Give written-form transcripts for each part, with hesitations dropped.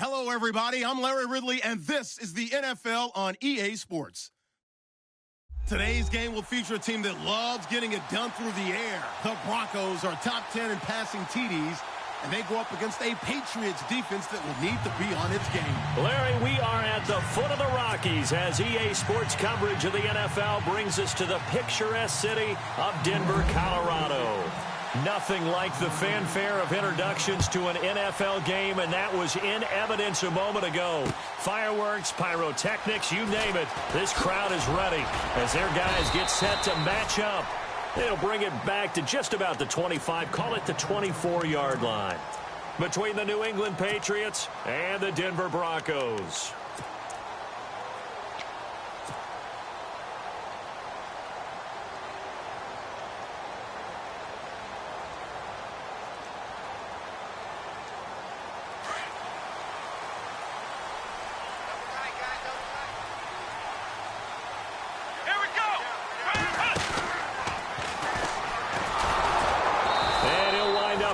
Hello, everybody. I'm Larry Ridley, and this is the NFL on EA Sports. Today's game will feature a team that loves getting it done through the air. The Broncos are top 10 in passing TDs, and they go up against a Patriots defense that will need to be on its game. Larry, we are at the foot of the Rockies as EA Sports coverage of the NFL brings us to the picturesque city of Denver, Colorado. Nothing like the fanfare of introductions to an NFL game, and that was in evidence a moment ago. Fireworks, pyrotechnics, you name it. This crowd is ready as their guys get set to match up. They'll bring it back to just about the 25, call it the 24-yard line, between the New England Patriots and the Denver Broncos.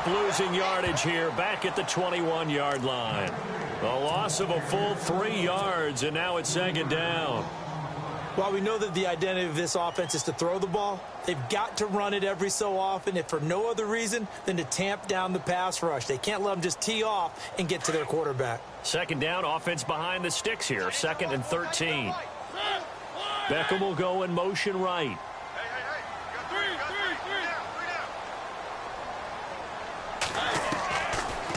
Losing yardage here back at the 21-yard line. A loss of a full 3 yards, and now it's second down. While we know that the identity of this offense is to throw the ball, they've got to run it every so often, if for no other reason than to tamp down the pass rush. They can't let them just tee off and get to their quarterback. Second down, offense behind the sticks here. 2nd and 13. Beckham will go in motion right.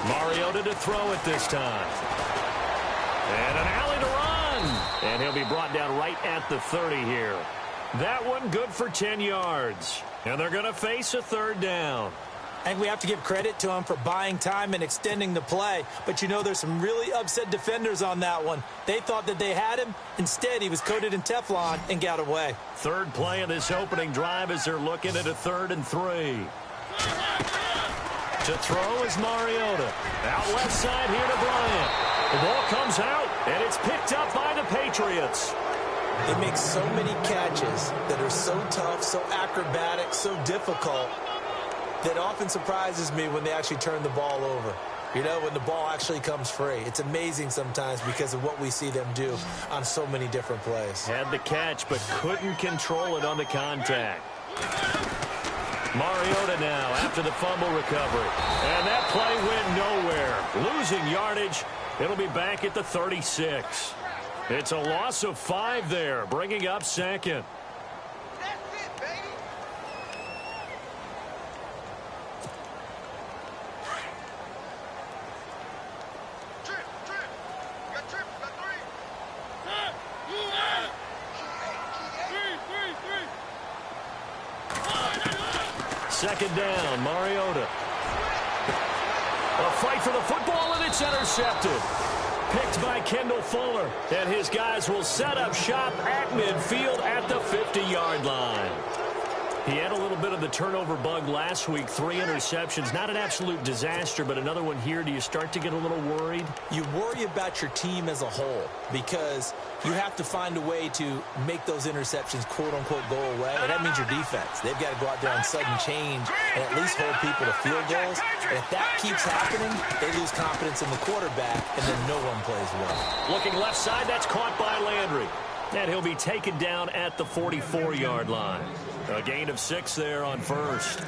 Mariota to throw it this time. And an alley to run. And he'll be brought down right at the 30 here. That one good for 10 yards. And they're going to face a third down. And we have to give credit to him for buying time and extending the play. But you know, there's some really upset defenders on that one. They thought that they had him. Instead, he was coated in Teflon and got away. Third play of this opening drive as they're looking at a 3rd and 3. To throw is Mariota. Out left side here to Bryant. The ball comes out, and it's picked up by the Patriots. They make so many catches that are so tough, so acrobatic, so difficult, that often surprises me when they actually turn the ball over. You know, when the ball actually comes free. It's amazing sometimes because of what we see them do on so many different plays. Had the catch, but couldn't control it on the contact. Mariota now after the fumble recovery. And that play went nowhere. Losing yardage. It'll be back at the 36. It's a loss of 5 there, bringing up second. That's it, baby. Trip. You got trip. You got 3. Second down, Mariota. A fight for the football, and it's intercepted. Picked by Kendall Fuller, and his guys will set up shop at midfield at the 50-yard line. He had a little bit of the turnover bug last week, 3 interceptions. Not an absolute disaster, but another one here. Do you start to get a little worried? You worry about your team as a whole because you have to find a way to make those interceptions, quote-unquote, go away. And that means your defense. They've got to go out there and sudden change and at least hold people to field goals. And if that keeps happening, they lose confidence in the quarterback, and then no one plays well. Looking left side, that's caught by Landry. And he'll be taken down at the 44-yard line. A gain of 6 there on first.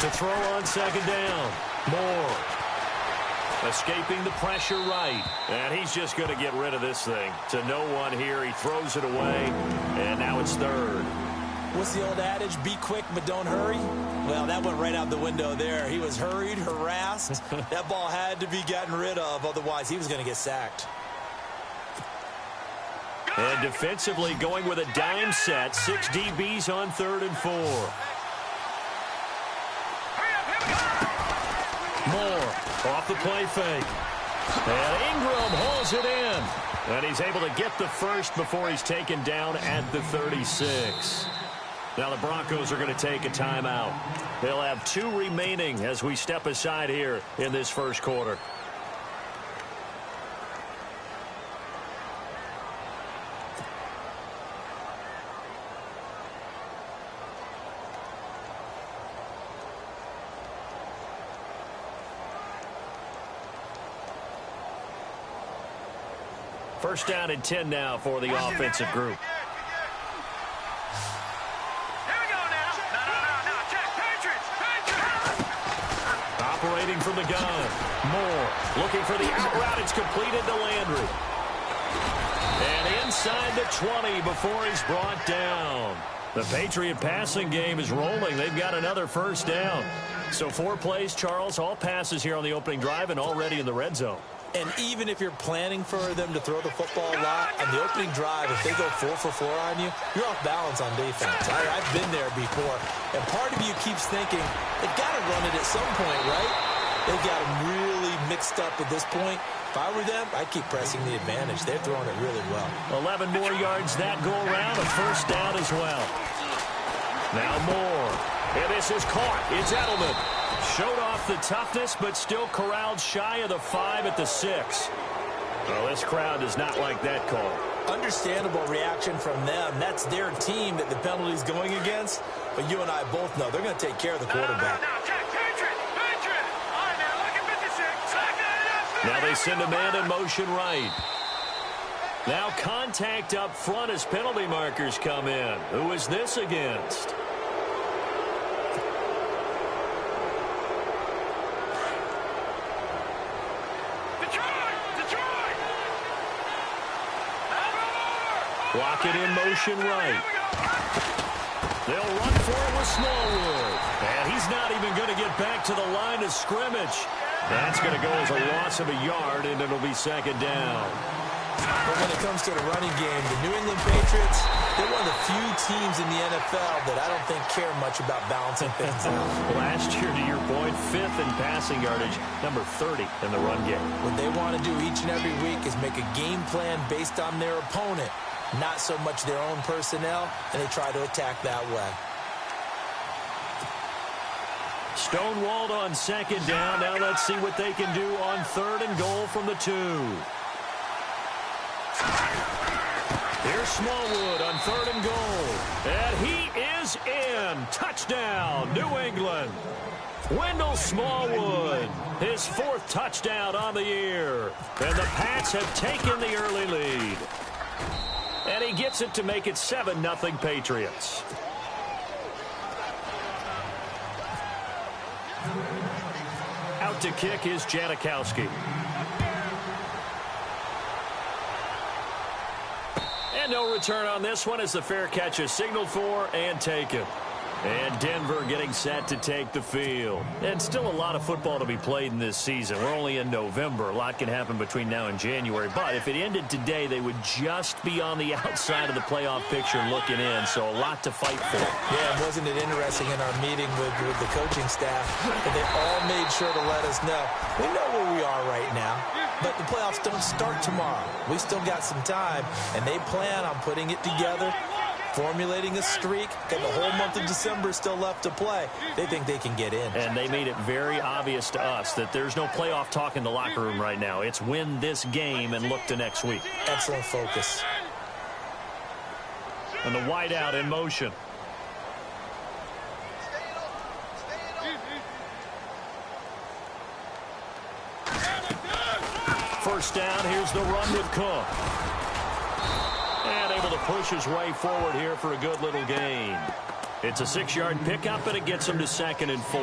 To throw on second down. Moore. Escaping the pressure right. And he's just going to get rid of this thing. To no one here. He throws it away. And now it's third. What's the old adage? Be quick, but don't hurry? Well, that went right out the window there. He was hurried, harassed. That ball had to be gotten rid of. Otherwise, he was going to get sacked. And defensively going with a dime set. 6 DBs on 3rd and 4. Moore off the play fake. And Ingram holds it in. And he's able to get the first before he's taken down at the 36. Now the Broncos are going to take a timeout. They'll have 2 remaining as we step aside here in this first quarter. First down and 10 now for the offensive group. Operating from the gun. Moore looking for the out route. It's completed to Landry. And inside the 20 before he's brought down. The Patriot passing game is rolling. They've got another first down. So 4 plays, Charles, all passes here on the opening drive and already in the red zone. And even if you're planning for them to throw the football a lot, on the opening drive, if they go 4 for 4 on you, you're off balance on defense. I've been there before. And part of you keeps thinking, they've got to run it at some point, right? They've got them really mixed up at this point. If I were them, I'd keep pressing the advantage. They're throwing it really well. 11 more yards that go around, a first down as well. Now Moore. And this is caught. It's Edelman. Showed off the toughness, but still corralled shy of the 5 at the 6. Well, this crowd does not like that call. Understandable reaction from them. That's their team that the penalty's going against. But you and I both know they're going to take care of the quarterback. Now they send a man in motion right. Now contact up front as penalty markers come in. Who is this against? Rocket in motion right. They'll run for it with Smallwood. And he's not even going to get back to the line of scrimmage. That's going to go as a loss of a yard, and it'll be second down. But when it comes to the running game, the New England Patriots, they're one of the few teams in the NFL that I don't think care much about balancing things out. Last year, to your point, 5th in passing yardage, number 30 in the run game. What they want to do each and every week is make a game plan based on their opponent, not so much their own personnel, and they try to attack that way. Stonewalled on second down. Now let's see what they can do on 3rd and goal from the 2. Here's Smallwood on 3rd and goal. And he is in. Touchdown, New England. Wendell Smallwood, his 4th touchdown on the year. And the Pats have taken the early lead. And he gets it to make it 7-0 Patriots. Out to kick is Janikowski. And no return on this one as the fair catch is signaled for and taken. And Denver getting set to take the field. And still a lot of football to be played in this season. We're only in November. A lot can happen between now and January. But if it ended today, they would just be on the outside of the playoff picture looking in. So a lot to fight for. Yeah, wasn't it interesting in our meeting with the coaching staff that they all made sure to let us know. We know where we are right now, but the playoffs don't start tomorrow. We still got some time, and they plan on putting it together, formulating a streak, got the whole month of December still left to play. They think they can get in. And they made it very obvious to us that there's no playoff talk in the locker room right now. It's win this game and look to next week. Excellent focus. And the wideout in motion. First down, here's the run with Cook. And able to push his way forward here for a good little gain. It's a 6-yard pickup, and it gets him to 2nd and 4.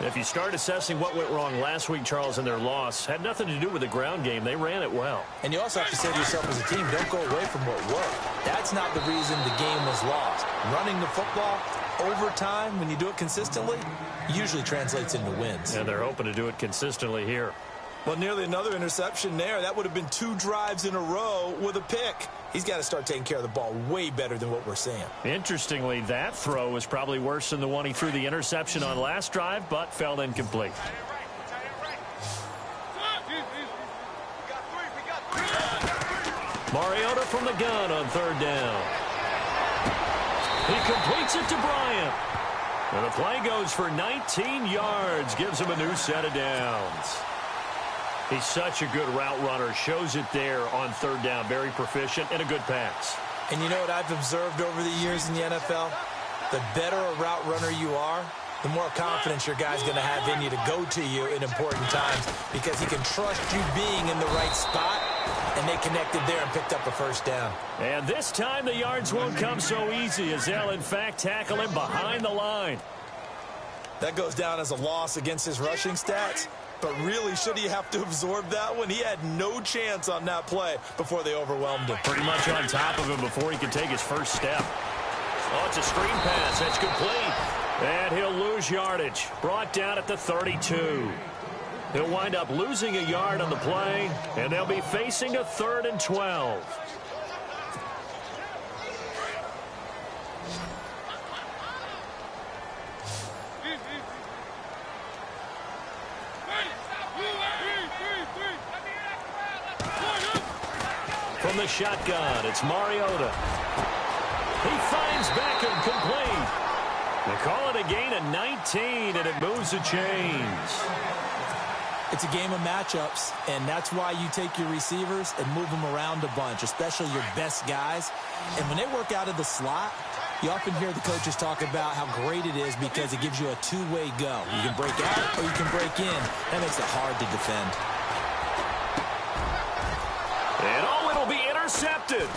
If you start assessing what went wrong last week, Charles, in their loss, had nothing to do with the ground game. They ran it well. And you also have to say to yourself as a team, don't go away from what worked. That's not the reason the game was lost. Running the football over time, when you do it consistently, usually translates into wins. And they're hoping to do it consistently here. Well, nearly another interception there. That would have been 2 drives in a row with a pick. He's got to start taking care of the ball way better than what we're seeing. Interestingly, that throw was probably worse than the one he threw the interception on last drive, but fell incomplete. Mariota from the gun on 3rd down. He completes it to Bryant. And the play goes for 19 yards, gives him a new set of downs. He's such a good route runner. Shows it there on 3rd down. Very proficient and a good pass. And you know what I've observed over the years in the NFL? The better a route runner you are, the more confidence your guy's going to have in you to go to you in important times because he can trust you being in the right spot and they connected there and picked up a first down. And this time the yards won't come so easy as they'll, in fact, tackle him behind the line. That goes down as a loss against his rushing stats. But really, should he have to absorb that one? He had no chance on that play before they overwhelmed him. Pretty much on top of him before he could take his first step. Oh, it's a screen pass. That's complete. And he'll lose yardage. Brought down at the 32. He'll wind up losing a yard on the play, and they'll be facing a 3rd and 12. From the shotgun, it's Mariota. He finds Beckham complete. They call it a gain of 19, and it moves the chains. It's a game of matchups, and that's why you take your receivers and move them around a bunch, especially your best guys. And when they work out of the slot, you often hear the coaches talk about how great it is because it gives you a two-way go. You can break out or you can break in. That makes it hard to defend. And it'll be intercepted.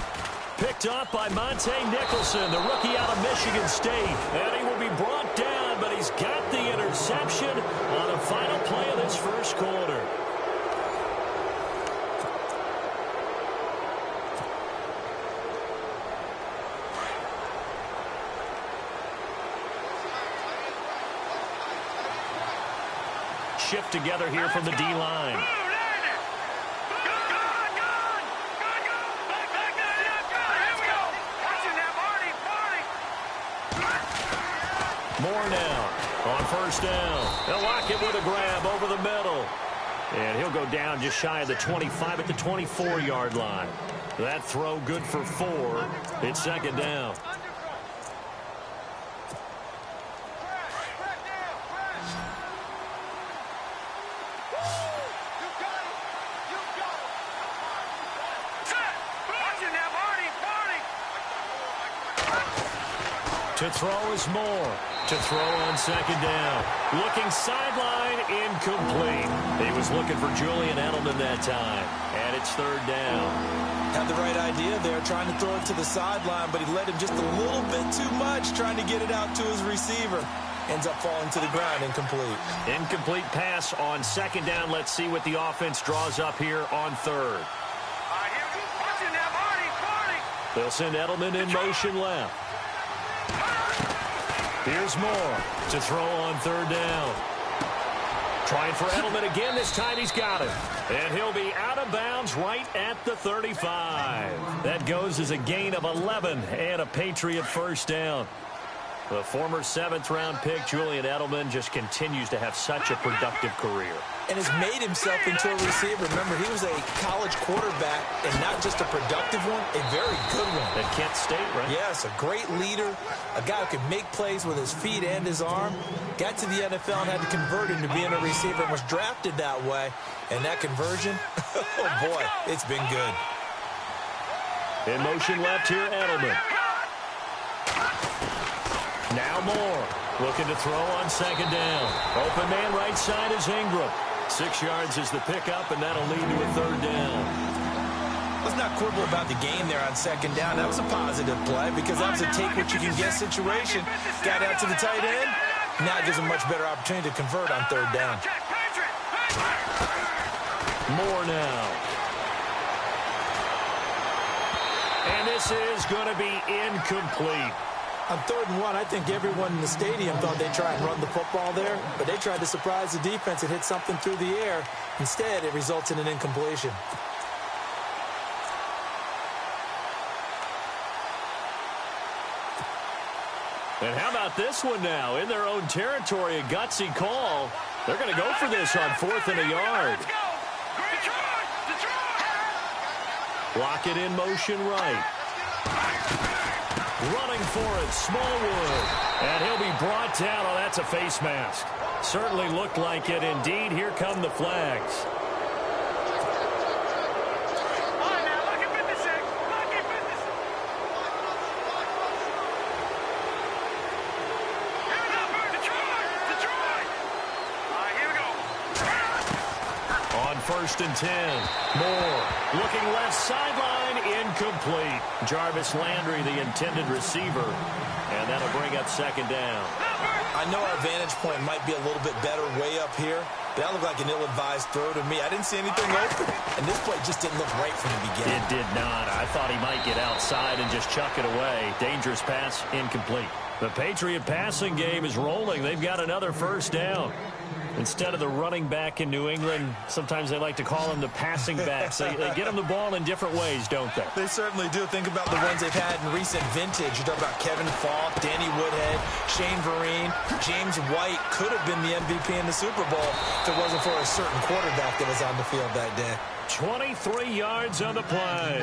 Picked off by Monte Nicholson, the rookie out of Michigan State. And he will be brought down, but he's got the interception on the final play of this first quarter. Shift together here from the D-line. More now on first down. They'll lock it with a grab over the middle. And he'll go down just shy of the 25 at the 24-yard line. That throw good for 4. It's 2nd down. To throw is Moore. To throw on 2nd down. Looking sideline, incomplete. He was looking for Julian Edelman that time. And it's 3rd down. Had the right idea there, trying to throw it to the sideline, but he led him just a little bit too much, trying to get it out to his receiver. Ends up falling to the ground, incomplete. Incomplete pass on 2nd down. Let's see what the offense draws up here on 3rd. They'll send Edelman in motion left. Here's Moore to throw on 3rd down. Trying for Edelman again. This time he's got it. And he'll be out of bounds right at the 35. That goes as a gain of 11 and a Patriot first down. The former 7th-round pick, Julian Edelman, just continues to have such a productive career. And has made himself into a receiver. Remember, he was a college quarterback, and not just a productive one, a very good one. At Kent State, right? Yes, a great leader, a guy who can make plays with his feet and his arm. Got to the NFL and had to convert into being a receiver and was drafted that way. And that conversion, oh boy, it's been good. In motion left here, Edelman. Now Moore, looking to throw on 2nd down. Open man right side is Ingram. 6 yards is the pickup, and that'll lead to a 3rd down. Let's not quibble about the game there on 2nd down. That was a positive play because that was a take-what-you-can-get situation. Got out to the tight end. Now it gives him a much better opportunity to convert on 3rd down. Moore now. And this is going to be incomplete. On 3rd and 1, I think everyone in the stadium thought they'd try and run the football there, but they tried to surprise the defense and hit something through the air. Instead, it results in an incompletion. And how about this one now? In their own territory, a gutsy call. They're going to go for this on 4th and a yard. Lock it in motion right. Running for it, Smallwood. And he'll be brought down. Oh, that's a face mask. Certainly looked like it. Indeed, here come the flags. 1st and 10. Moore looking left sideline, incomplete. Jarvis Landry, the intended receiver, and that'll bring up 2nd down. I know our vantage point might be a little bit better way up here, but that looked like an ill-advised throw to me. I didn't see anything open, and this play just didn't look right from the beginning. It did not. I thought he might get outside and just chuck it away. Dangerous pass, incomplete. The Patriot passing game is rolling. They've got another 1st down. Instead of the running back in New England, sometimes they like to call them the passing backs. They get them the ball in different ways, don't they? They certainly do. Think about the ones they've had in recent vintage. You talk about Kevin Falk, Danny Woodhead, Shane Vereen, James White could have been the MVP in the Super Bowl if it wasn't for a certain quarterback that was on the field that day. 23 yards on the play.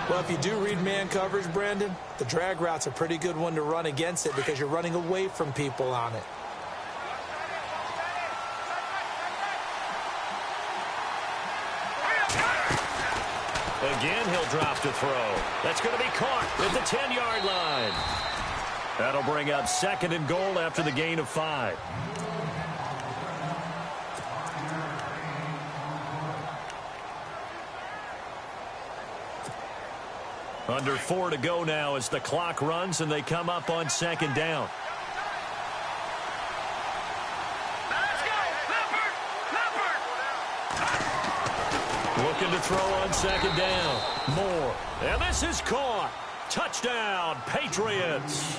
Well, if you do read man coverage, Brandon, the drag route's a pretty good one to run against it because you're running away from people on it. Again, he'll drop to throw. That's going to be caught at the 10-yard line. That'll bring up 2nd and goal after the gain of 5. Under 4 to go now as the clock runs and they come up on 2nd down. Looking to throw on 2nd down. Moore. And this is caught. Touchdown, Patriots.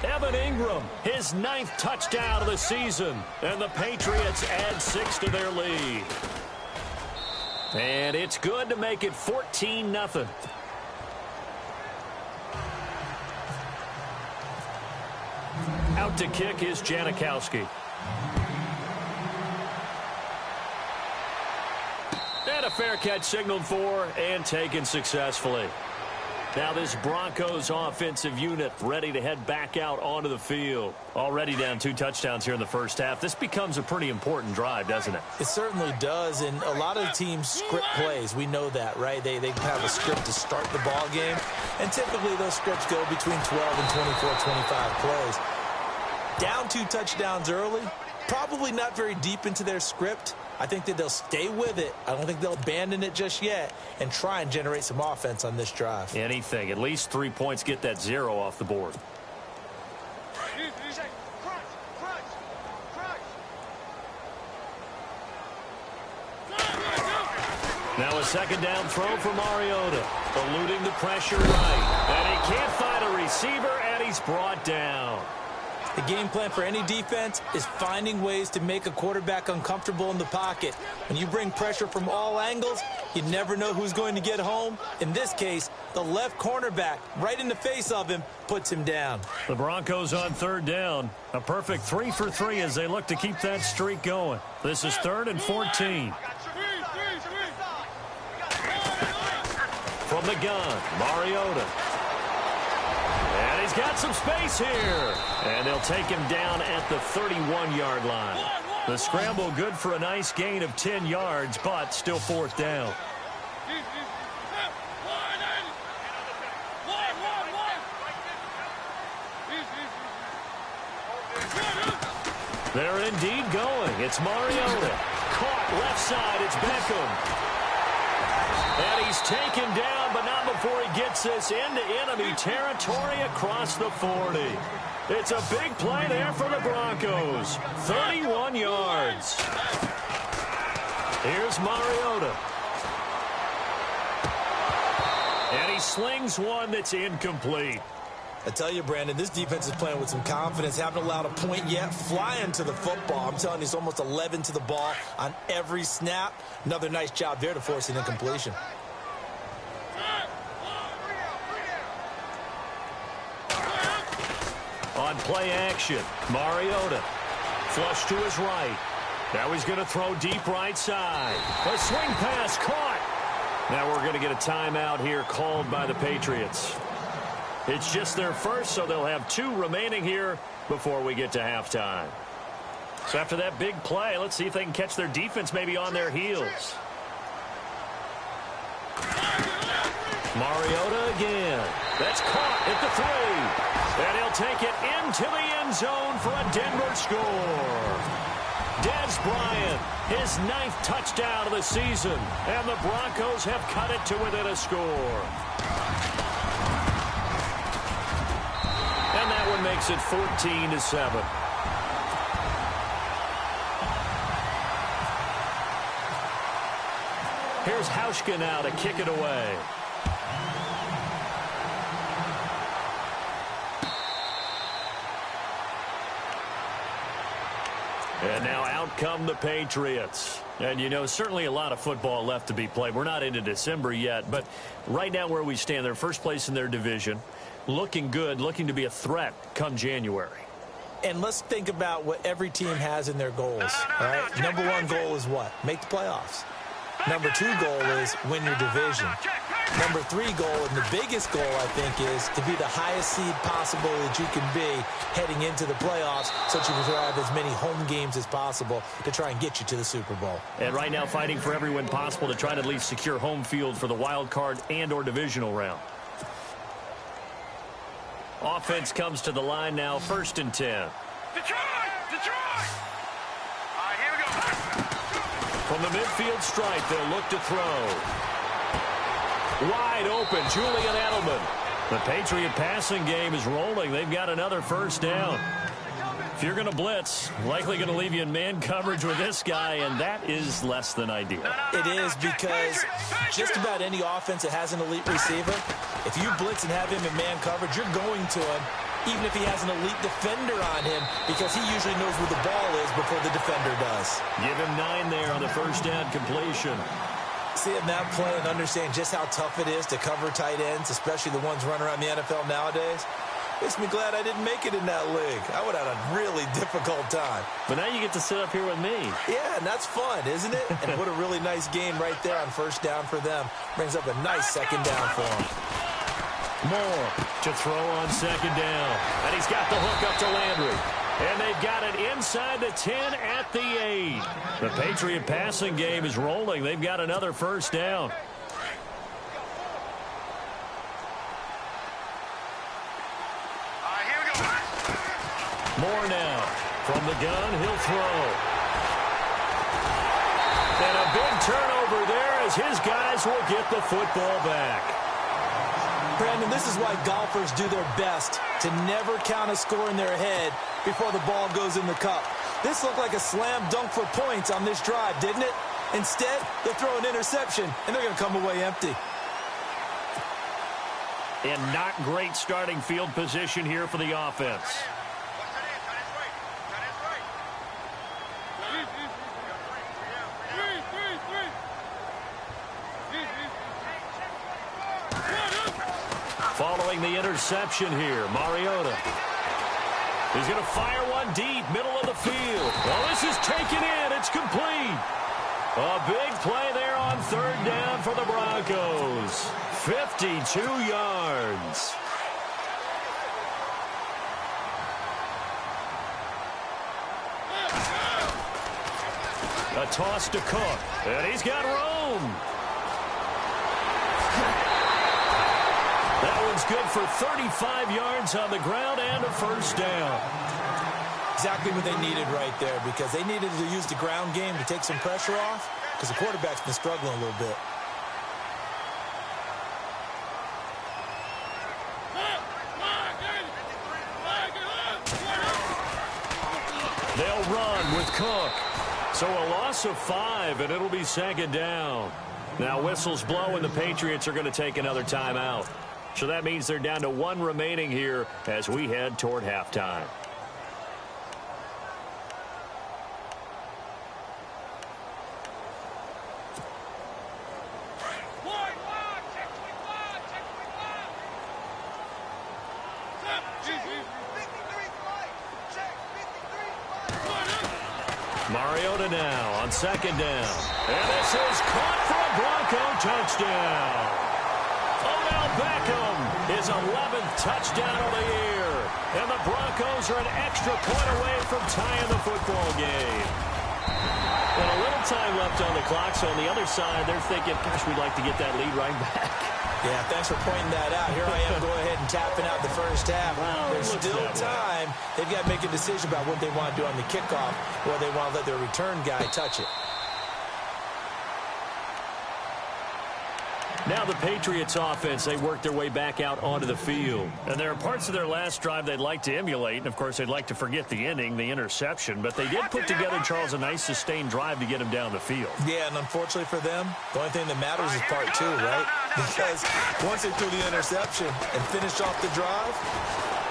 Evan Ingram, his 9th touchdown of the season. And the Patriots add 6 to their lead. And it's good to make it 14-0. Out to kick is Janikowski. And a fair catch signaled for and taken successfully. Now this Broncos offensive unit ready to head back out onto the field. Already down 2 touchdowns here in the 1st half. This becomes a pretty important drive, doesn't it? It certainly does, and a lot of teams script plays. We know that, right? They have a script to start the ball game, and typically those scripts go between 12 and 24, 25 plays. Down 2 touchdowns early, probably not very deep into their script. I think that they'll stay with it. I don't think they'll abandon it just yet and try and generate some offense on this drive. Anything. At least 3 points, get that 0 off the board. Now a 2nd down throw for Mariota. Eluding the pressure right. And he can't find a receiver, and he's brought down. The game plan for any defense is finding ways to make a quarterback uncomfortable in the pocket. When you bring pressure from all angles, you never know who's going to get home. In this case, the left cornerback, right in the face of him, puts him down. The Broncos on 3rd down. A perfect 3 for 3 as they look to keep that streak going. This is 3rd and 14. From the gun, Mariota. And he's got some space here. And they'll take him down at the 31-yard line. The scramble good for a nice gain of 10 yards, but still 4th down. They're indeed going. It's Mariota. Caught left side. It's Beckham. And he's taken down, but not before he gets this into enemy territory across the 40. It's a big play there for the Broncos. 31 yards. Here's Mariota. And he slings one that's incomplete. I tell you, Brandon, this defense is playing with some confidence. Haven't allowed a point yet. Flying to the football. I'm telling you, it's almost 11 to the ball on every snap. Another nice job there to force an incompletion. On play action, Mariota. Flush to his right. Now he's going to throw deep right side. A swing pass caught. Now we're going to get a timeout here called by the Patriots. It's just their first, so they'll have 2 remaining here before we get to halftime. So after that big play, let's see if they can catch their defense maybe on their heels. Mariota again. That's caught at the 3. And he'll take it into the end zone for a Denver score. Dez Bryant, his 9th touchdown of the season, and the Broncos have cut it to within a score. And that one makes it 14-7. Here's FLASHaka now to kick it away. And now out come the Patriots. And, you know, certainly a lot of football left to be played. We're not into December yet, but right now where we stand, they're first place in their division. Looking good, looking to be a threat come January. And let's think about what every team has in their goals, all right? Number 1 goal is what? Make the playoffs. Number 2 goal is win your division. Number 3 goal, and the biggest goal, I think, is to be the highest seed possible that you can be heading into the playoffs so that you can have as many home games as possible to try and get you to the Super Bowl. And right now fighting for every win possible to try to at least secure home field for the wild card and or divisional round. Offense comes to the line now, 1st and 10. Detroit! Detroit! All right, here we go. From the midfield stripe, they'll look to throw. Wide open, Julian Edelman. The Patriot passing game is rolling. They've got another 1st down. If you're going to blitz, likely going to leave you in man coverage with this guy, and that is less than ideal. It is, because just about any offense that has an elite receiver, if you blitz and have him in man coverage, you're going to him, even if he has an elite defender on him, because he usually knows where the ball is before the defender does. Give him 9 there on the 1st down completion. Seeing that play and understand just how tough it is to cover tight ends, especially the ones running around the NFL nowadays, makes me glad I didn't make it in that league. I would have had a really difficult time. But now you get to sit up here with me. Yeah, and that's fun, isn't it? And what a really nice game right there on 1st down for them. Brings up a nice 2nd down for them. Moore to throw on 2nd down. And he's got the hook up to Landry. And they've got it inside the 10 at the 8. The Patriot passing game is rolling. They've got another 1st down. All right, here we go. Moore now. From the gun, he'll throw. And a big turnover there as his guys will get the football back. Brandon, this is why golfers do their best to never count a score in their head before the ball goes in the cup. This looked like a slam dunk for points on this drive, didn't it? Instead, they'll throw an interception, and they're going to come away empty. And not great starting field position here for the offense. Following the interception here, Mariota. He's going to fire one deep, middle of the field. Well, this is taken in. It's complete. A big play there on 3rd down for the Broncos. 52 yards. A toss to Cook. And he's got room. That one's good for 35 yards on the ground and a 1st down. Exactly what they needed right there, because they needed to use the ground game to take some pressure off, because the quarterback's been struggling a little bit. They'll run with Cook. So a loss of 5, and it'll be 2nd down. Now whistles blow, and the Patriots are going to take another timeout. So that means they're down to 1 remaining here as we head toward halftime. Mariota now on 2nd down. And this is caught for a Bronco touchdown. Odell Beckham, his 11th touchdown of the year. And the Broncos are an extra point away from tying the football game. And a little time left on the clock, so on the other side, they're thinking, gosh, we'd like to get that lead right back. Yeah, thanks for pointing that out. Here I am going ahead and tapping out the first half. There's still time. They've got to make a decision about what they want to do on the kickoff, or they want to let their return guy touch it. Now the Patriots offense, they work their way back out onto the field. And there are parts of their last drive they'd like to emulate. And, of course, they'd like to forget the ending, the interception. But they did put together, Charles, a nice sustained drive to get him down the field. Yeah, and unfortunately for them, the only thing that matters is part two, right? Because once they threw the interception and finished off the drive,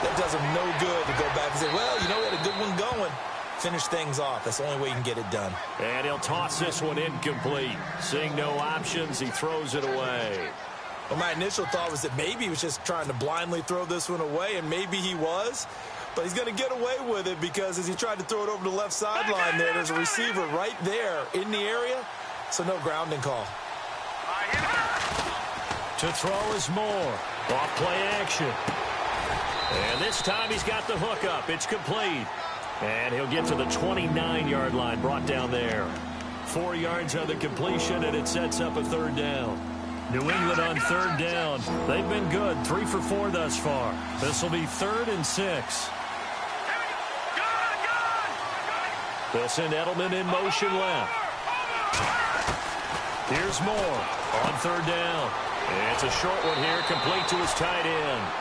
that does them no good to go back and say, well, you know, we had a good one going. Finish things off. That's the only way you can get it done. And he'll toss this one incomplete. Seeing no options, he throws it away. Well, my initial thought was that maybe he was just trying to blindly throw this one away, and maybe he was. But he's going to get away with it because as he tried to throw it over the left sideline there's a receiver right there in the area, so no grounding call. To throw is Moore. Off play action. And this time he's got the hook up. It's complete. And he'll get to the 29-yard line, brought down there. 4 yards on the completion, and it sets up a third down. New England on third down. They've been good, 3 for 4 thus far. This will be 3rd and 6. They'll send Edelman in motion left. Here's Moore on third down. It's a short one here, complete to his tight end.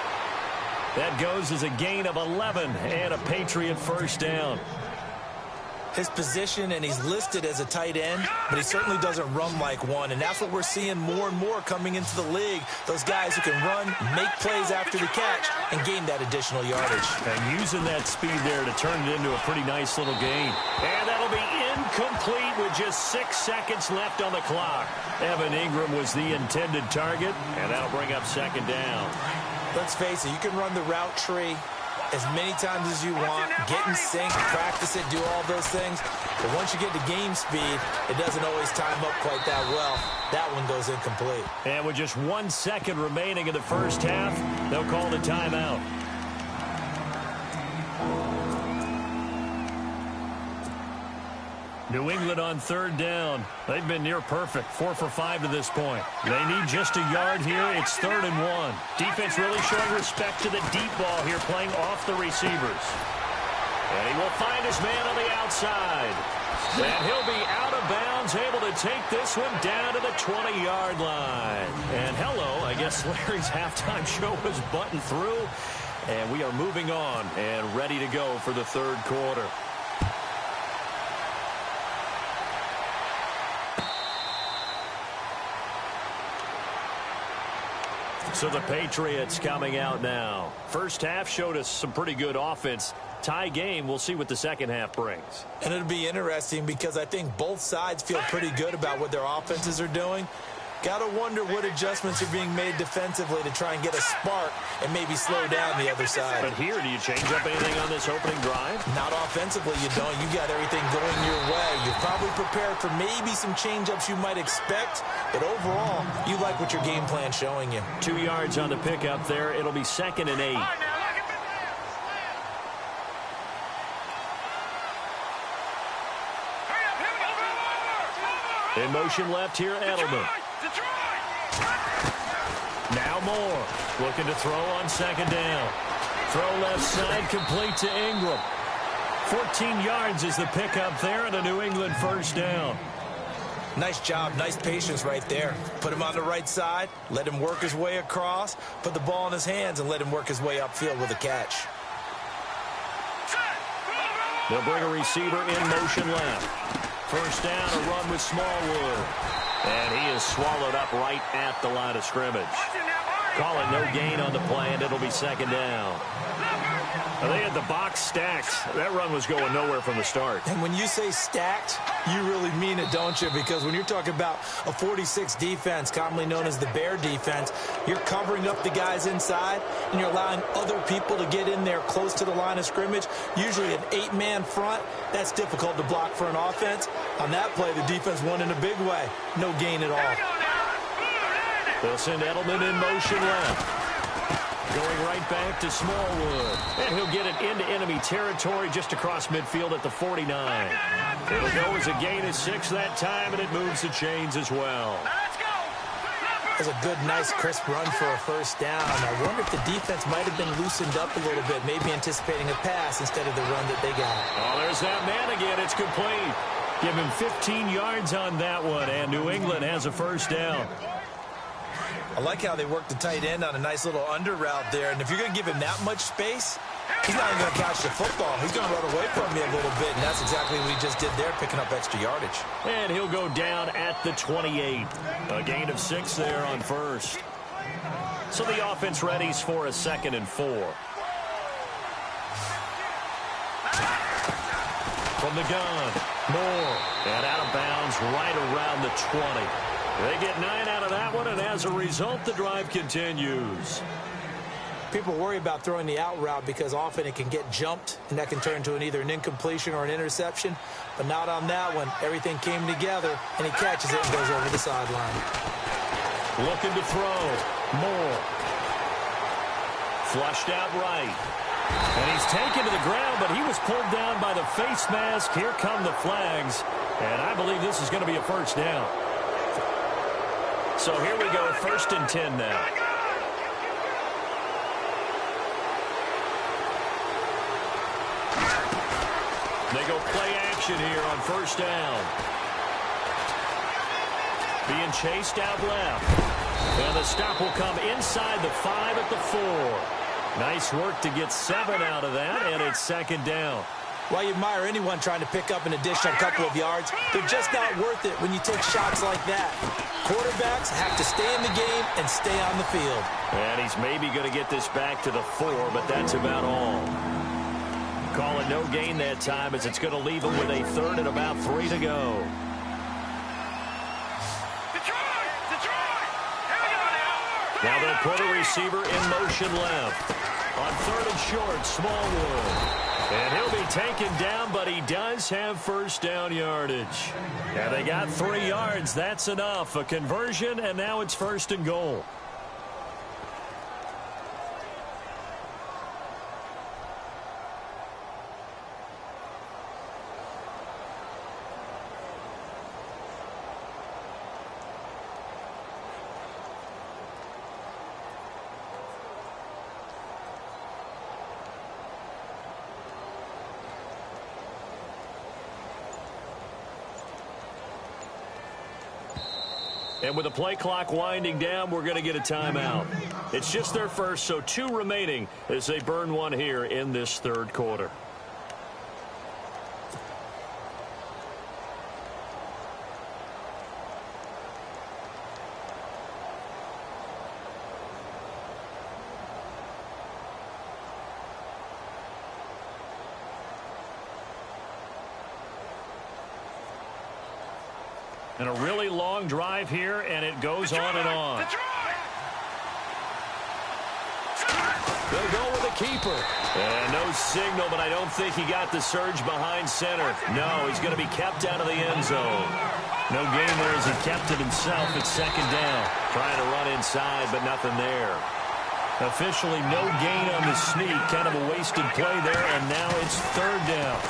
That goes as a gain of 11 and a Patriot first down. His position, and he's listed as a tight end, but he certainly doesn't run like one, and that's what we're seeing more and more coming into the league. Those guys who can run, make plays after the catch, and gain that additional yardage. And using that speed there to turn it into a pretty nice little gain. And that'll be incomplete with just 6 seconds left on the clock. Evan Ingram was the intended target, and that'll bring up second down. Let's face it, you can run the route tree as many times as you want, get in sync, practice it, do all those things. But once you get to game speed, it doesn't always time up quite that well. That one goes incomplete. And with just 1 second remaining in the first half, they'll call the timeout. New England on third down. They've been near perfect, 4 for 5 to this point. They need just a yard here. It's 3rd and 1. Defense really showing respect to the deep ball here, playing off the receivers. And he will find his man on the outside. And he'll be out of bounds, able to take this one down to the 20-yard line. And hello, I guess Larry's halftime show was buttoned through. And we are moving on and ready to go for the third quarter. So the Patriots coming out now. First half showed us some pretty good offense. Tie game, we'll see what the second half brings. And it'll be interesting because I think both sides feel pretty good about what their offenses are doing. Got to wonder what adjustments are being made defensively to try and get a spark and maybe slow down the other side. But here, do you change up anything on this opening drive? Not offensively, you don't. You got everything going your way. You're probably prepared for maybe some change-ups you might expect, but overall, you like what your game plan's showing you. 2 yards on the pickup there. It'll be 2nd and 8. In motion left here, Edelman. Now Moore, looking to throw on second down. Throw left side, complete to Ingram. 14 yards is the pickup there, and a New England first down. Nice job, nice patience right there. Put him on the right side, let him work his way across, put the ball in his hands, and let him work his way upfield with a catch. They'll bring a receiver in motion left. First down, a run with Smallwood. And he is swallowed up right at the line of scrimmage. Call it no gain on the play, and it'll be second down. They had the box stacked. That run was going nowhere from the start. And when you say stacked, you really mean it, don't you? Because when you're talking about a 46 defense, commonly known as the Bear defense, you're covering up the guys inside, and you're allowing other people to get in there close to the line of scrimmage, usually an 8-man front. That's difficult to block for an offense. On that play, the defense won in a big way. No gain at all. They'll send Edelman in motion left. Going right back to Smallwood. And he'll get it into enemy territory just across midfield at the 49. It'll go as a gain of 6 that time, and it moves the chains as well. That was a good, nice, crisp run for a first down. I wonder if the defense might have been loosened up a little bit, maybe anticipating a pass instead of the run that they got. Oh, there's that man again. It's complete. Give him 15 yards on that one, and New England has a first down. I like how they worked the tight end on a nice little under route there, and if you're going to give him that much space, he's not even going to catch the football. He's going to run away from you a little bit, and that's exactly what he just did there, picking up extra yardage. And he'll go down at the 28. A gain of 6 there on first. So the offense readies for a 2nd and 4. From the gun, Moore. And out of bounds right around the 20. They get 9 out of that one, and as a result, the drive continues. People worry about throwing the out route because often it can get jumped, and that can turn into either an incompletion or an interception. But not on that one. Everything came together, and he catches it and goes over the sideline. Looking to throw. Moore. Flushed out right. And he's taken to the ground, but he was pulled down by the face mask. Here come the flags. And I believe this is going to be a first down. So here we go, 1st and 10 now. They go play action here on first down. Being chased out left. And the stop will come inside the 5 at the 4. Nice work to get 7 out of that, and it's 2nd down. Well, you admire anyone trying to pick up an additional couple of yards. They're just not worth it when you take shots like that. Quarterbacks have to stay in the game and stay on the field. And he's maybe going to get this back to the 4, but that's about all. Call it no gain that time, as it's going to leave him with a 3rd and about 3 to go. Now they'll put a receiver in motion left. On 3rd and short, Smallwood. And he'll be taken down, but he does have first down yardage. And they got 3 yards. That's enough. A conversion, and now it's 1st and goal. And with the play clock winding down, we're going to get a timeout. It's just their first, so 2 remaining as they burn one here in this 3rd quarter. And a really long drive here, and it goes on and on. They'll go with a keeper. And no signal, but I don't think he got the surge behind center. No, he's going to be kept out of the end zone. No gain there as he kept it himself. It's 2nd down. Trying to run inside, but nothing there. Officially no gain on the sneak. Kind of a wasted play there, and now it's 3rd down.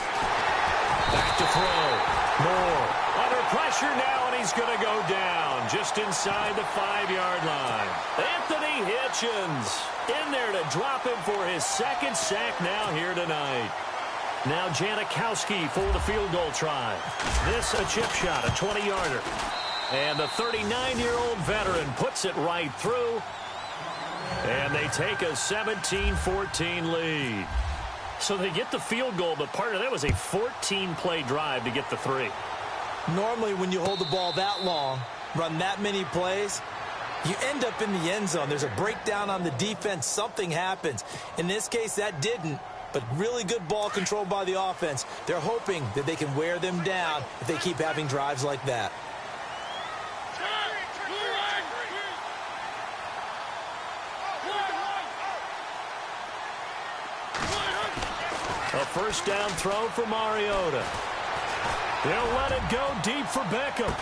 Back to throw. Moore. Under pressure now, and he's going to go down just inside the 5-yard line. Anthony Hitchens in there to drop him for his 2nd sack now here tonight. Now Janikowski for the field goal try. This a chip shot, a 20-yarder. And the 39-year-old veteran puts it right through. And they take a 17-14 lead. So they get the field goal, but part of that was a 14-play drive to get the 3. Normally, when you hold the ball that long, run that many plays, you end up in the end zone. There's a breakdown on the defense. Something happens. In this case, that didn't, but really good ball control by the offense. They're hoping that they can wear them down if they keep having drives like that. A first down throw for Mariota. They'll let it go deep for Beckham.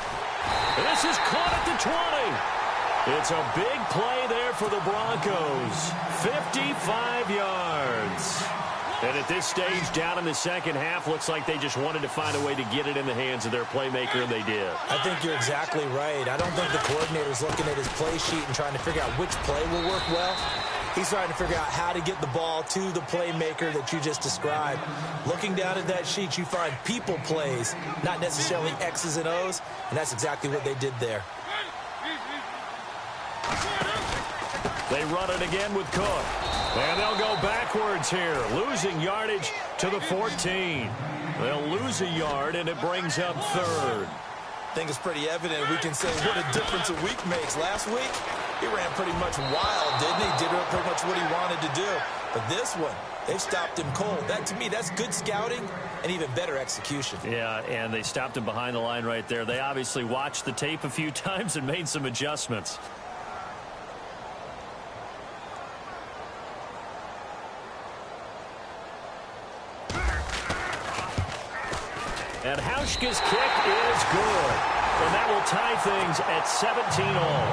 This is caught at the 20. It's a big play there for the Broncos. 55 yards. And at this stage, down in the second half, looks like they just wanted to find a way to get it in the hands of their playmaker, and they did. I think you're exactly right. I don't think the coordinator's looking at his play sheet and trying to figure out which play will work well. He's trying to figure out how to get the ball to the playmaker that you just described. Looking down at that sheet, you find people plays, not necessarily X's and O's, and that's exactly what they did there. They run it again with Cook. And they'll go backwards here, losing yardage to the 14. They'll lose a yard, and it brings up third. I think it's pretty evident we can say what a difference a week makes. Last week, he ran pretty much wild, didn't he? Did pretty much what he wanted to do. But this one, they've stopped him cold. That, to me, that's good scouting and even better execution. Yeah, and they stopped him behind the line right there. They obviously watched the tape a few times and made some adjustments. And Hauschka's kick is good. And that will tie things at 17-all.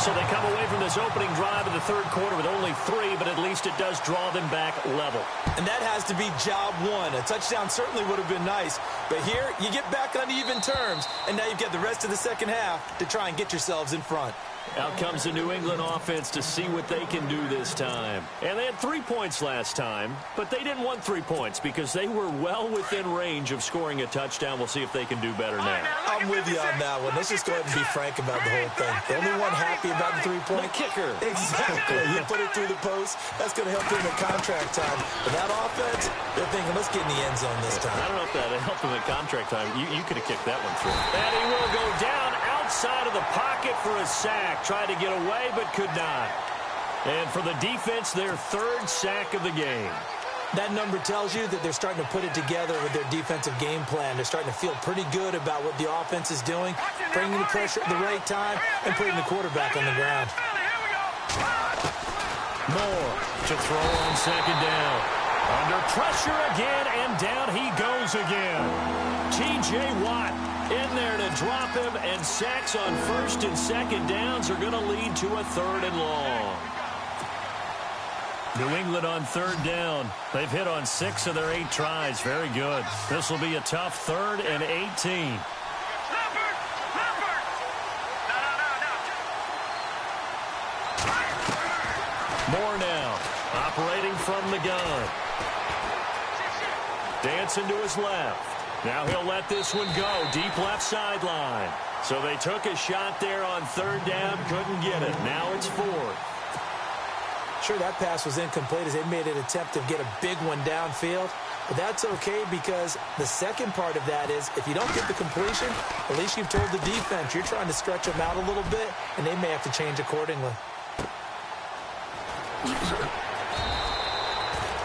So they come away from this opening drive in the third quarter with only 3, but at least it does draw them back level. And that has to be job one. A touchdown certainly would have been nice. But here, you get back on even terms, and now you've got the rest of the second half to try and get yourselves in front. Out comes the New England offense to see what they can do this time. And they had 3 points last time, but they didn't want 3 points because they were well within range of scoring a touchdown. We'll see if they can do better now. I'm with you on that one. Let's just go ahead and be frank about the whole thing. The only one happy about the 3-point? The kicker. Exactly. You put it through the post. That's going to help him at contract time. But that offense, they're thinking, let's get in the end zone this time. I don't know if that helped him at contract time. You could have kicked that one through. And he will go down outside of the pocket for a sack. Tried to get away, but could not. And for the defense, their 3rd sack of the game. That number tells you that they're starting to put it together with their defensive game plan. They're starting to feel pretty good about what the offense is doing, bringing the pressure at the right time, and putting the quarterback on the ground. Moore to throw on second down. Under pressure again, and down he goes again. T.J. Watt in there to drop him, and sacks on 1st and 2nd downs are going to lead to a 3rd and long. New England on 3rd down. They've hit on 6 of their 8 tries. Very good. This will be a tough 3rd and 18. Moore now, operating from the gun. Dancing to his left. Now he'll let this one go. Deep left sideline. So they took a shot there on 3rd down. Couldn't get it. Now it's 4th. Sure, that pass was incomplete as they made an attempt to get a big one downfield. But that's okay because the second part of that is if you don't get the completion, at least you've told the defense you're trying to stretch them out a little bit, and they may have to change accordingly.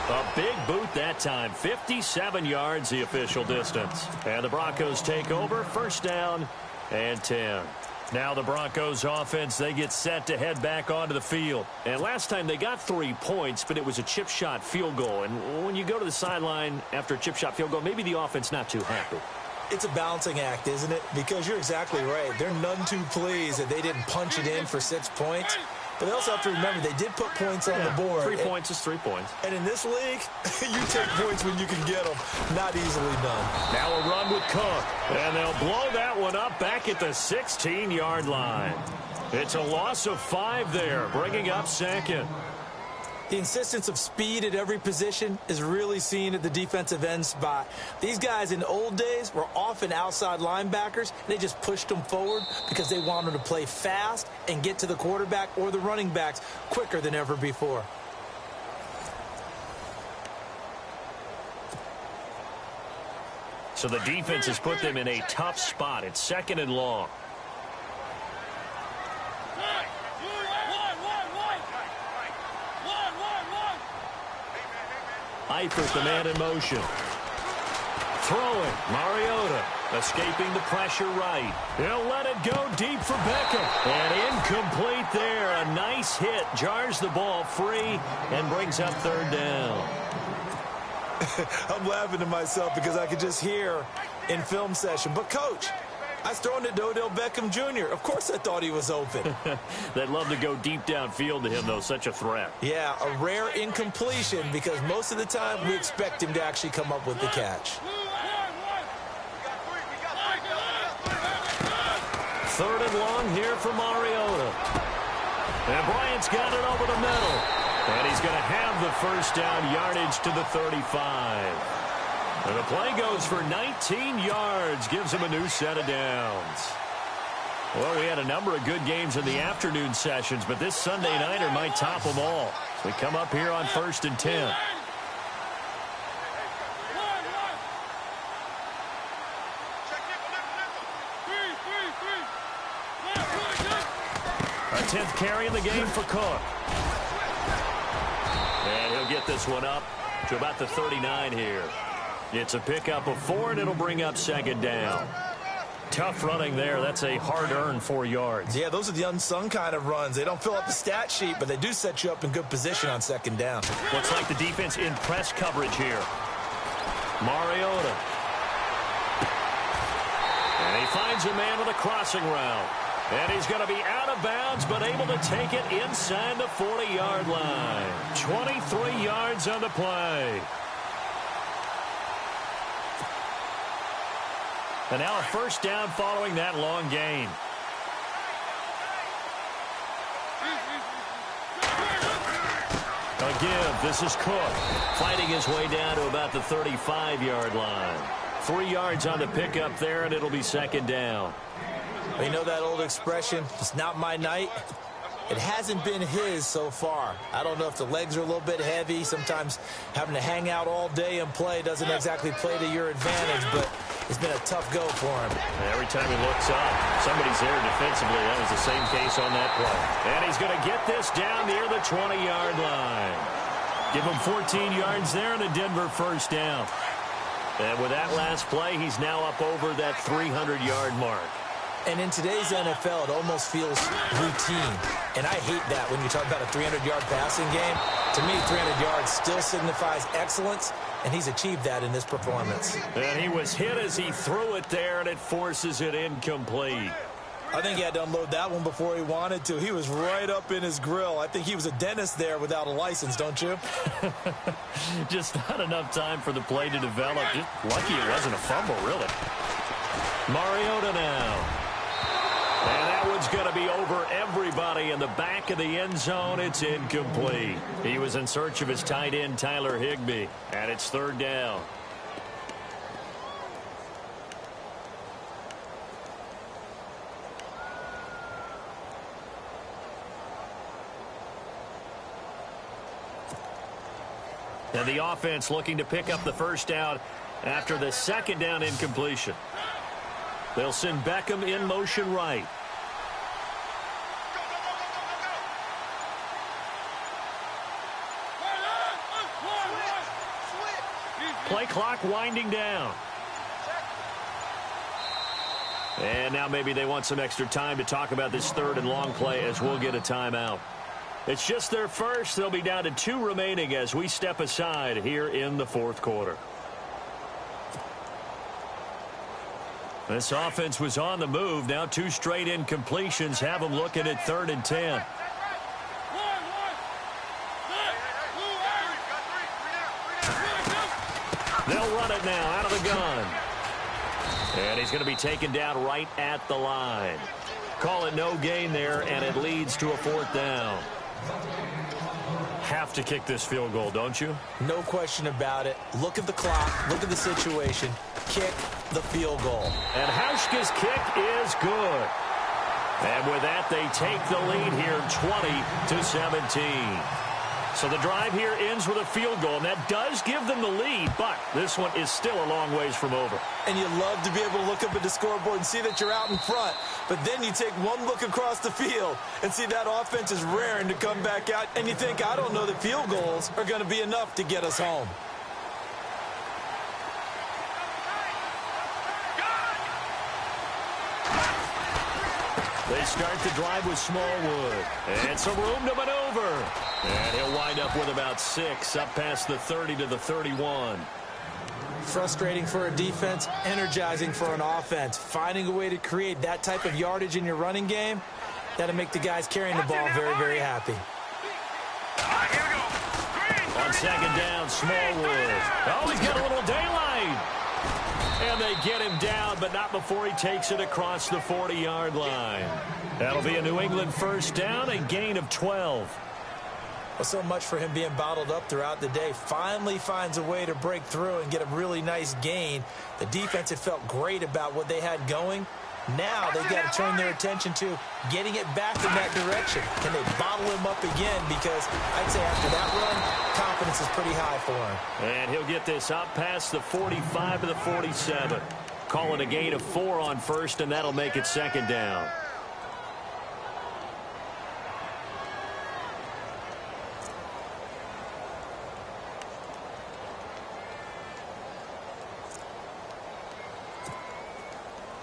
A big boot that time. 57 yards the official distance. And the Broncos take over. 1st down and 10. Now the Broncos offense, they get set to head back onto the field. And last time they got 3 points, but it was a chip shot field goal. And when you go to the sideline after a chip shot field goal, maybe the offense not too happy. It's a balancing act, isn't it? Because you're exactly right. They're none too pleased that they didn't punch it in for 6 points. But they also have to remember they did put points on the board. 3 points is 3 points. And in this league, you take points when you can get them. Not easily done. Now a run with Cook. And they'll blow that one up back at the 16-yard line. It's a loss of 5 there, bringing up 2nd. The insistence of speed at every position is really seen at the defensive end spot. These guys in the old days were often outside linebackers. They just pushed them forward because they wanted to play fast and get to the quarterback or the running backs quicker than ever before. So the defense has put them in a tough spot. It's 2nd and long. Eifert, the man in motion. Throwing. Mariota escaping the pressure right. He'll let it go deep for Beckham. And incomplete there. A nice hit. Jars the ball free and brings up 3rd down. I'm laughing to myself because I could just hear in film session. But, Coach, I was throwing it to Odell Beckham Jr. Of course I thought he was open. They'd love to go deep downfield to him, though. Such a threat. Yeah, a rare incompletion because most of the time we expect him to actually come up with the catch. Third and long here for Mariota. And Bryant's got it over the middle. And he's going to have the first down yardage to the 35. And the play goes for 19 yards. Gives him a new set of downs. Well, we had a number of good games in the afternoon sessions, but this Sunday nighter might top them all. So we come up here on 1st and 10. A 10th carry in the game for Cook. And he'll get this one up to about the 39 here. It's a pickup of 4, and it'll bring up 2nd down. Tough running there. That's a hard-earned 4 yards. Yeah, those are the unsung kind of runs. They don't fill up the stat sheet, but they do set you up in good position on 2nd down. Looks like the defense in press coverage here. Mariota. And he finds a man with a crossing route. And he's going to be out of bounds, but able to take it inside the 40-yard line. 23 yards on the play. And now a first down following that long gain. A give. This is Cook fighting his way down to about the 35-yard line. 3 yards on the pickup there, and it'll be 2nd down. You know that old expression, it's not my night? It hasn't been his so far. I don't know if the legs are a little bit heavy. Sometimes having to hang out all day and play doesn't exactly play to your advantage, but it's been a tough go for him. Every time he looks up, somebody's there defensively. That was the same case on that play. And he's going to get this down near the 20-yard line. Give him 14 yards there and a Denver first down. And with that last play, he's now up over that 300-yard mark. And in today's NFL, it almost feels routine. And I hate that when you talk about a 300-yard passing game. To me, 300 yards still signifies excellence, and he's achieved that in this performance. And he was hit as he threw it there, and it forces it incomplete. I think he had to unload that one before he wanted to. He was right up in his grill. I think he was a dentist there without a license, don't you? Just not enough time for the play to develop. Just lucky it wasn't a fumble, really. Mariota now. And that one's going to be over everybody in the back of the end zone. It's incomplete. He was in search of his tight end, Tyler Higbee. And it's 3rd down. And the offense looking to pick up the first down after the 2nd down incompletion. They'll send Beckham in motion right. Play clock winding down. And now maybe they want some extra time to talk about this 3rd and long play as we'll get a timeout. It's just their first. They'll be down to 2 remaining as we step aside here in the 4th quarter. This offense was on the move. Now 2 straight incompletions have them looking at 3rd and 10. They'll run it now out of the gun. And he's going to be taken down right at the line. Call it no gain there, and it leads to a 4th down. Have to kick this field goal, don't you? No question about it. Look at the clock. Look at the situation. Kick the field goal. And Hauschka's kick is good. And with that, they take the lead here 20-17. So the drive here ends with a field goal, and that does give them the lead, but this one is still a long ways from over. And you love to be able to look up at the scoreboard and see that you're out in front, but then you take one look across the field and see that offense is raring to come back out, and you think, I don't know that field goals are going to be enough to get us home. They start the drive with Smallwood. And some room to maneuver. And he'll wind up with about 6 up past the 30 to the 31. Frustrating for a defense, energizing for an offense. Finding a way to create that type of yardage in your running game, that'll make the guys carrying the ball very, very happy. On second down, Smallwood. Oh, he's got a little daylight. And they get him down, but not before he takes it across the 40-yard line. That'll be a New England first down, a gain of 12. Well, so much for him being bottled up throughout the day. Finally finds a way to break through and get a really nice gain. The defense had felt great about what they had going. Now they've got to turn their attention to getting it back in that direction. Can they bottle him up again? Because I'd say after that run, confidence is pretty high for him. And he'll get this up past the 45 to the 47. Call it a gain of 4 on first, and that'll make it second down.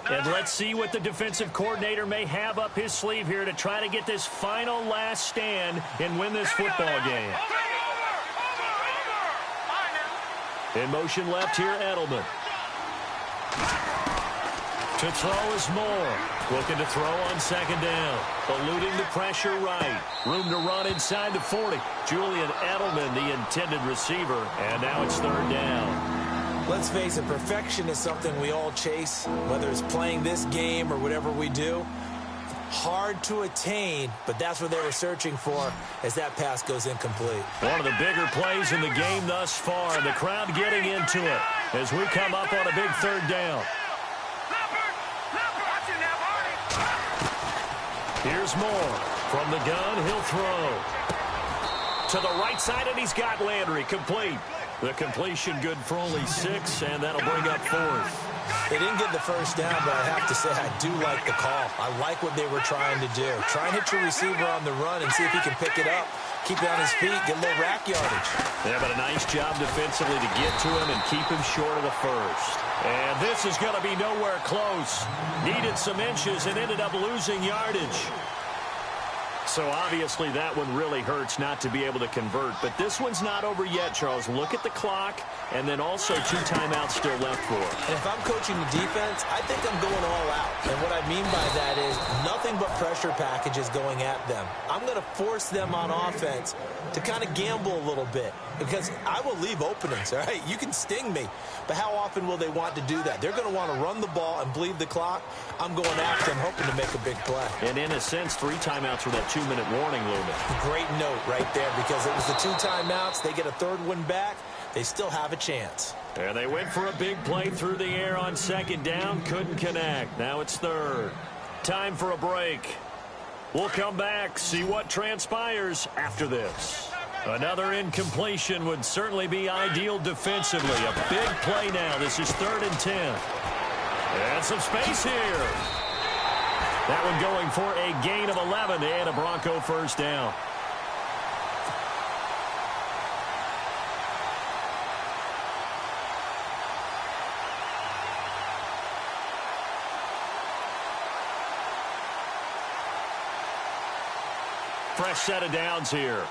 And let's see what the defensive coordinator may have up his sleeve here to try to get this final last stand and win this football game. In motion left here, Edelman. To throw is Moore. Looking to throw on second down. Eluding the pressure right. Room to run inside the 40. Julian Edelman, the intended receiver. And now it's third down. Let's face it, perfection is something we all chase, whether it's playing this game or whatever we do. Hard to attain, but that's what they were searching for as that pass goes incomplete. One of the bigger plays in the game thus far, and the crowd getting into it as we come up on a big third down. Here's Moore. From the gun, he'll throw. To the right side, and he's got Landry complete. The completion good for only 6, and that'll bring up 4th. They didn't get the first down, but I have to say I do like the call. I like what they were trying to do. Try and hit your receiver on the run and see if he can pick it up, keep it on his feet, get a little rack yardage. Yeah, but a nice job defensively to get to him and keep him short of the first. And this is going to be nowhere close. Needed some inches and ended up losing yardage. So obviously that one really hurts not to be able to convert. But this one's not over yet, Charles. Look at the clock, and then also 2 timeouts still left for him. And if I'm coaching the defense, I think I'm going all out. And what I mean by that is nothing but pressure packages going at them. I'm going to force them on offense to kind of gamble a little bit because I will leave openings, all right? You can sting me, but how often will they want to do that? They're going to want to run the ball and bleed the clock. I'm going after them, hoping to make a big play. And in a sense, 3 timeouts with that 2-minute warning looming. Great note right there because it was the 2 timeouts. They get a third one back. They still have a chance. And they went for a big play through the air on second down. Couldn't connect. Now it's third. Time for a break. We'll come back, see what transpires after this. Another incompletion would certainly be ideal defensively. A big play now. This is 3rd and 10. And some space here. That one going for a gain of 11 and a Bronco first down. Fresh set of downs here.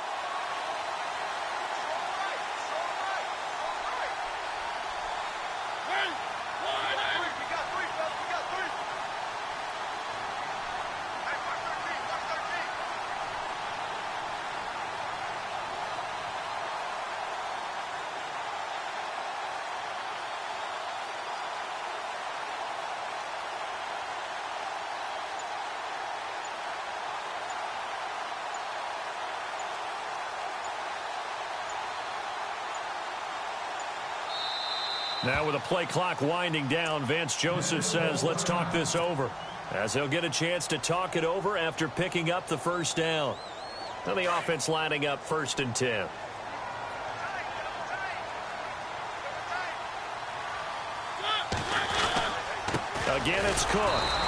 Now with the play clock winding down, Vance Joseph says, let's talk this over. As he'll get a chance to talk it over after picking up the first down. Now the offense lining up 1st and 10. Again, it's Cook.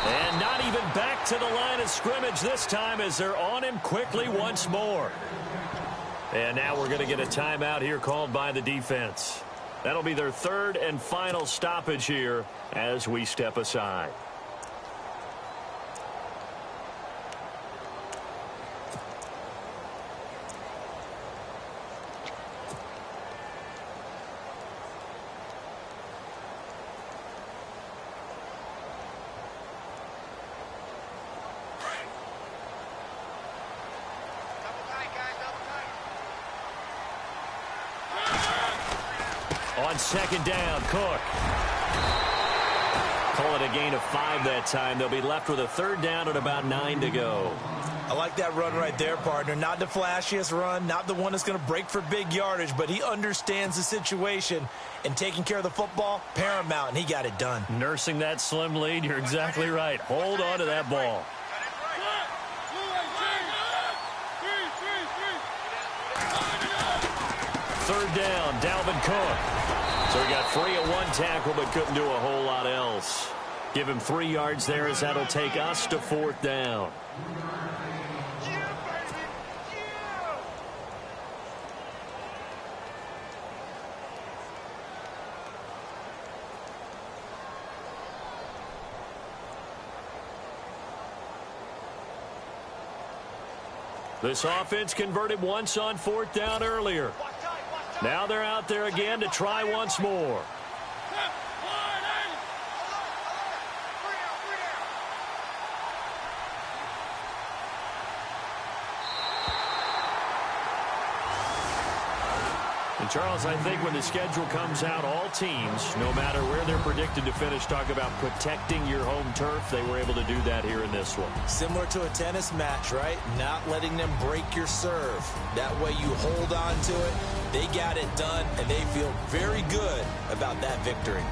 And not even back to the line of scrimmage this time as they're on him quickly once more. And now we're going to get a timeout here called by the defense. That'll be their 3rd and final stoppage here as we step aside. On second down, Cook. Call it a gain of 5 that time. They'll be left with a third down and about 9 to go. I like that run right there, partner. Not the flashiest run, not the one that's going to break for big yardage, but he understands the situation, and taking care of the football, paramount, and he got it done. Nursing that slim lead, you're exactly right. Hold on to that ball. Third down, Dalvin Cook. So he got free of one tackle, but couldn't do a whole lot else. Give him 3 yards there, as that'll take us to 4th down. This offense converted once on 4th down earlier. Now they're out there again to try once more. And Charles, I think when the schedule comes out, all teams, no matter where they're predicted to finish, talk about protecting your home turf. They were able to do that here in this one. Similar to a tennis match, right? Not letting them break your serve. That way you hold on to it. They got it done, and they feel very good about that victory.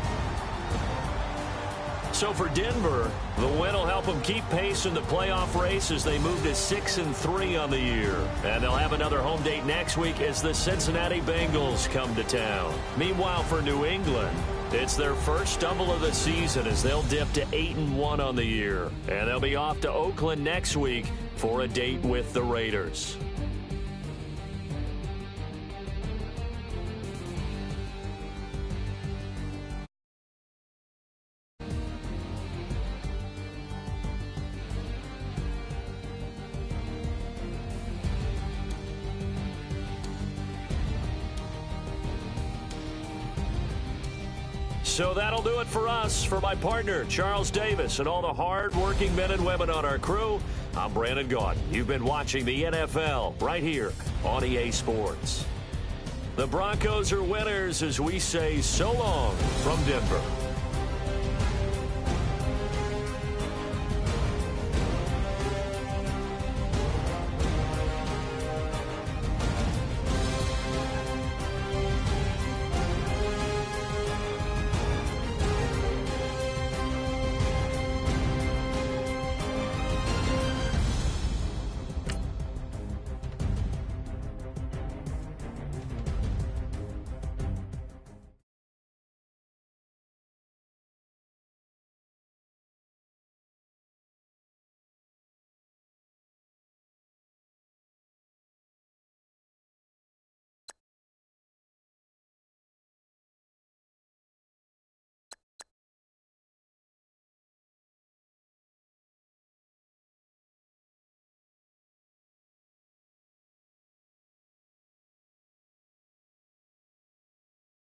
So for Denver, the win will help them keep pace in the playoff race as they move to 6-3 on the year. And they'll have another home date next week as the Cincinnati Bengals come to town. Meanwhile, for New England, it's their first stumble of the season as they'll dip to 8-1 on the year. And they'll be off to Oakland next week for a date with the Raiders. So that'll do it for us. For my partner, Charles Davis, and all the hard-working men and women on our crew, I'm Brandon Gaudin. You've been watching the NFL right here on EA Sports. The Broncos are winners as we say so long from Denver.